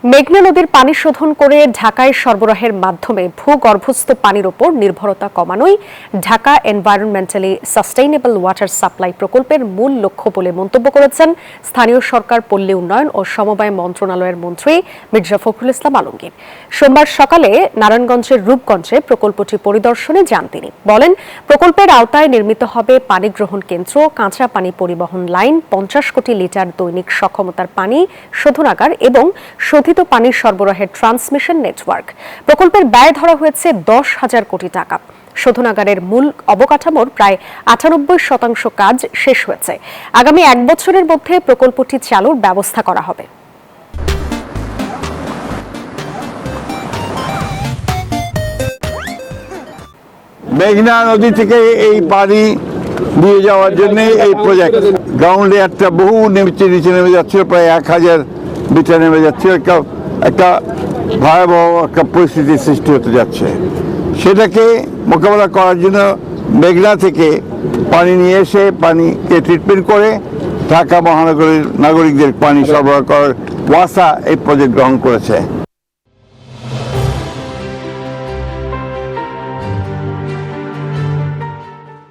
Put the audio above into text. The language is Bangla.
মেঘনা নদীর পানি শোধন করে ঢাকায় সরবরাহের মাধ্যমে ভূগর্ভস্থ পানির ওপর নির্ভরতা কমানোই Dhaka environmentally sustainable water supply প্রকল্পের মূল লক্ষ্য বলে মন্তব্য করেছেন স্থানীয় সরকার, পল্লী উন্নয়ন ও সমবায় মন্ত্রণালয়ের মন্ত্রী মির্জা ফখরুল ইসলাম আলমগীর। সোমবার সকালে নারায়ণগঞ্জের রূপগঞ্জে প্রকল্পটি পরিদর্শনে যান তিনি। বলেন, প্রকল্পের আওতায় নির্মিত হবে পানি গ্রহণ কেন্দ্র, কাঁচা পানি পরিবহন লাইন, 50 কোটি লিটার দৈনিক সক্ষমতার পানি শোধনাগার এবং শোধিত পানি সরবরাহের ট্রান্সমিশন নেটওয়ার্ক। প্রকল্পের ব্যয় ধরা হয়েছে 10,000 কোটি টাকা। শোধনাগারের মূল অবকাঠামোর প্রায় 98% কাজ শেষ হয়েছে। আগামী 1 বছরের মধ্যে প্রকল্পটি চালুর ব্যবস্থা করা হবে। মেঘনা নদী থেকে এই পানি নিয়ে যাওয়ার জন্য এই প্রজেক্ট। গ্রাউন্ড লেয়ারটা বহু নিচে নেমে যাচ্ছিল, প্রায় 1000 মিটার নেমে যাচ্ছে। একটা ভয়াবহ একটা পরিস্থিতির সৃষ্টি হতে যাচ্ছে। সেটাকে মোকাবেলা করার জন্য মেঘনা থেকে পানি নিয়ে এসে পানিকে ট্রিটমেন্ট করে ঢাকা মহানগরীর নাগরিকদের পানি সরবরাহ করার ওয়াসা এই প্রজেক্ট গ্রহণ করেছে।